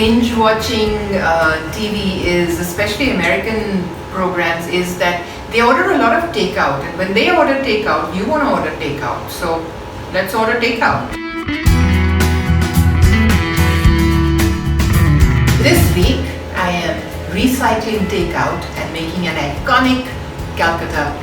binge watching TV is, especially American programs, is that they order a lot of takeout, and when they order takeout, you want to order takeout. So let's order takeout. This week I am recycling takeout and making an iconic Calcutta